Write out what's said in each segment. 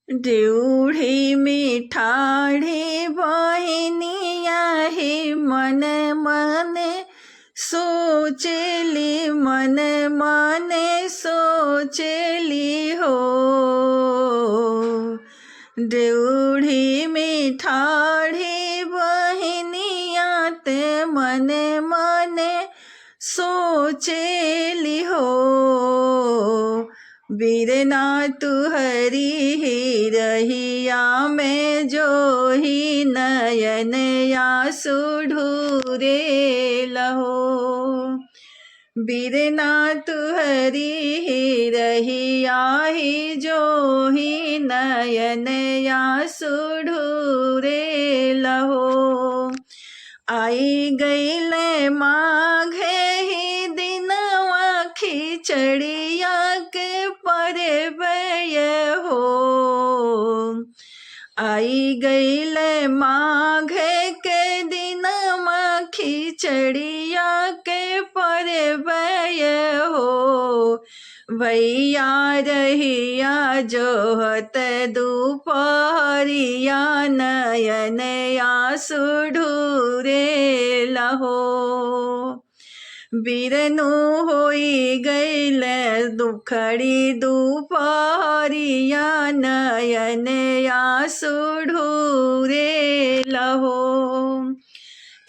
देवढी मिठाढे बहिनिया हे मन मन सोचली, मन मन सोचली हो। देवढी मिठाढे बहिनिया ते मन मन सोचली हो। बीरना तू हरी ही रहिया में जो ही नयन आंसू ढूरे लहो। बीरना तू हरी ही रहिया ही जो ही नयन आंसू ढूरे लहो। आई गईल माघे ही दिनवा खिचड़िया के परबय हो। आई गईल माघे के दिनवा खिचड़िया के परबय हो। भैया रहिया जोहत दुपहरिया नयन आंसू ढूरे लहो। बीरनु होई गईल दुखड़ी दुपहरिया नयन आंसू ढूरे लहो।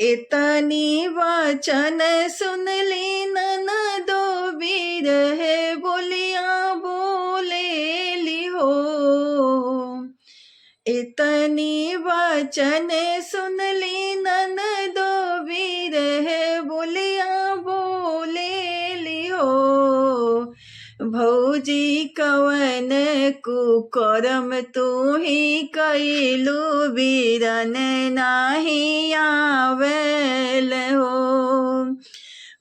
इतनी वचन सुन ली ननदो बिरहे बोलिया बोले लिहो। इतनी वचन सुन ली ननदो बिरहे बोलिया बोले लिहो। भौजी कवन कुकरम तू ही कैलू बीरन नाही आवेल हो।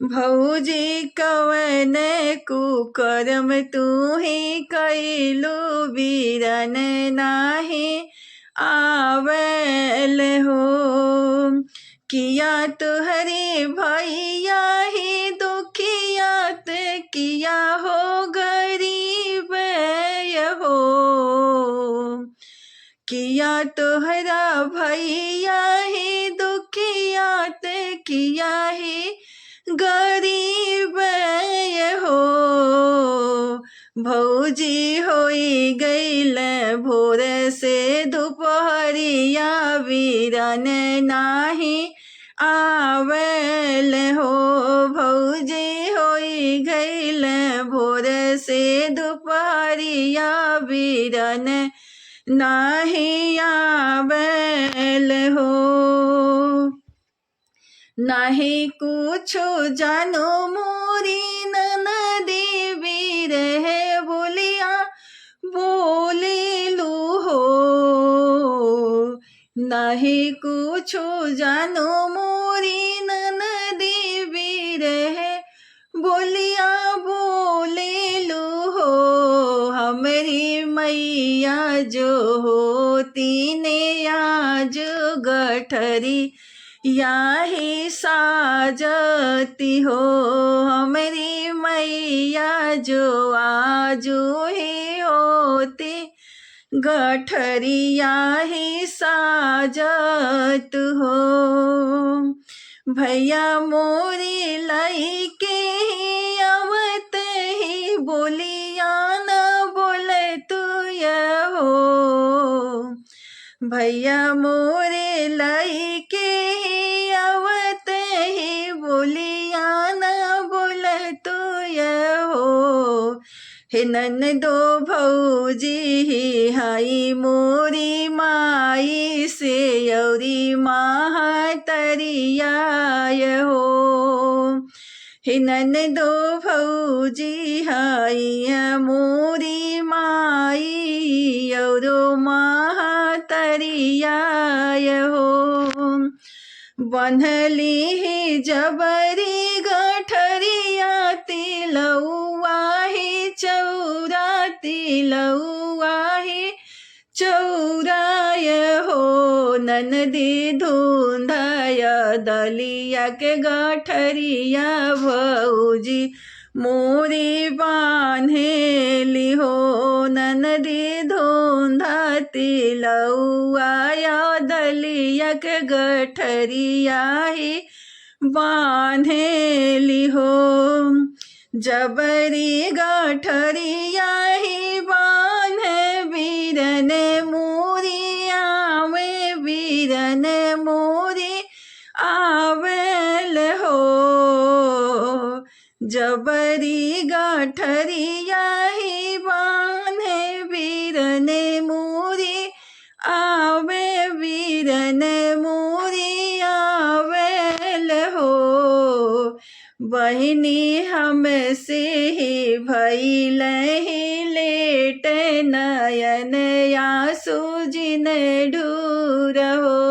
भौजी कवन कुकरम तू ही कैलू बीरन नाही आवेल हो। किया तुहरे भैया ही दुखियात किया हो गरीब हो। किया तुहरा भैया ही दुखियात किया ही गरीब हो। भौजी होई गईल भोर से दोपहरिया बीरन नाही आवेल हो। भौजी होई गईल भोर से दोपहरिया बीरन नाही आवेल हो। नाही कुछो जानो मोरी ननदी बिरहे बोलिया बोलेलू हो। नहीं कुछो जानो मोरी ननदी बिरहे बोलिया बोलेलू हो। हमरी मैया जो होती ने आज गठरी याही साजती हो। हमारी मैया जो आजू ही होती गठरिया ही साजत हो। भैया मोरी लाई के ही अवत ही बोलिया न बोले तू हो। भैया मोरे लाई के ही अवत ही बोलिया न बोल तो हो। हे ननदो भौजी ही हाई मोरी माई से यौरी महातरिया हो। हे ननदो भौजी हाई मोरी माई यौरो महातरिया हो। बन्हली ही जबरी गठरिया तिलौआ ही चौरा तिलौआ ही चौराय हो। ननदी धुंधाय दलिया के गठरिया भौजी मोरी बान्हेली हो। ननदी धुंधा तिलौआ दलियक गठरिया ही बांधेली हो। जबरी गठरिया ही बांधे बीरन मोरी आवे बीरन मोरी आवेल हो। जबरी गठरिया ही बांधे बीरन मोरी आवे बीरन मोरी आवेल हो। बहिनी हमसे ही भइल ही लेट नयन आंसू जिन ढूर हो।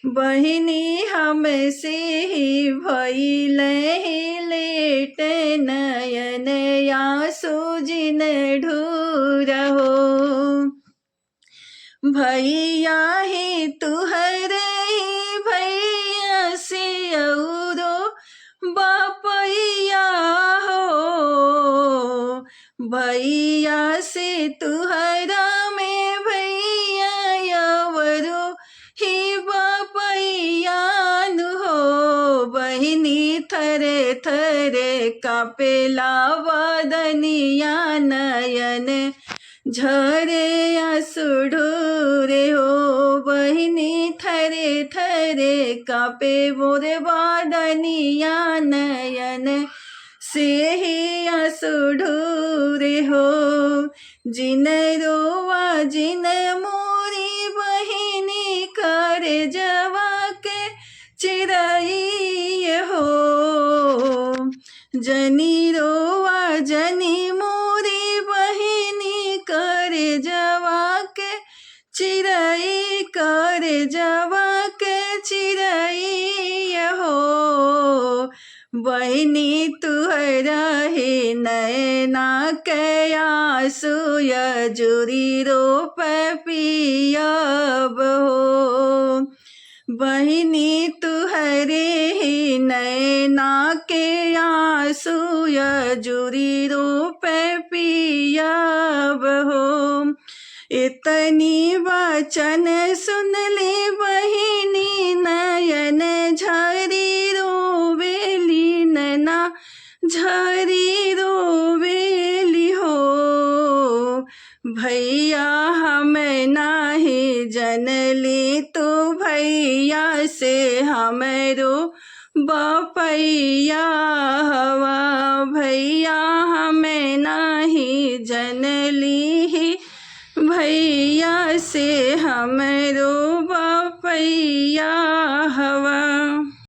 बहिनी हमसे ही भइल ही लेट नयन आंसू जिन ढूर हो। भैया ही तुहरे ही भैया से औरो बापैया हो। भैया से तुहरा में भैया औरो ही बापैया हो। बहिनी थरे थरे कापेला बदनिया नयन झरे आंसुढूरे हो। बहिनी थरे थरे कापे मोरे बदनिया नयन से ही आंसुढूरे हो। जिन रोवा जिन मोरी बहिनी कर जवा के चिरई हो। जनी रोवा जनी मोरी बहिनी कर जवा के चिरई कर जवा के चिरई हो। बहिनी तुहरा ही नैना के आंसू जुरी रोप पियब हो। बहिनी तुहरे ही नैना के आंसू जुरी रोप पियब हो। इतनी वचन सुन ले बहिनी नयन झरी रोवेली नैना झरी रोवेली हो। भैया हम नाही जनली तो भैया से हमरो बापैया हवा। भैया हम नाही जनली ही भैया से हमरो बापैया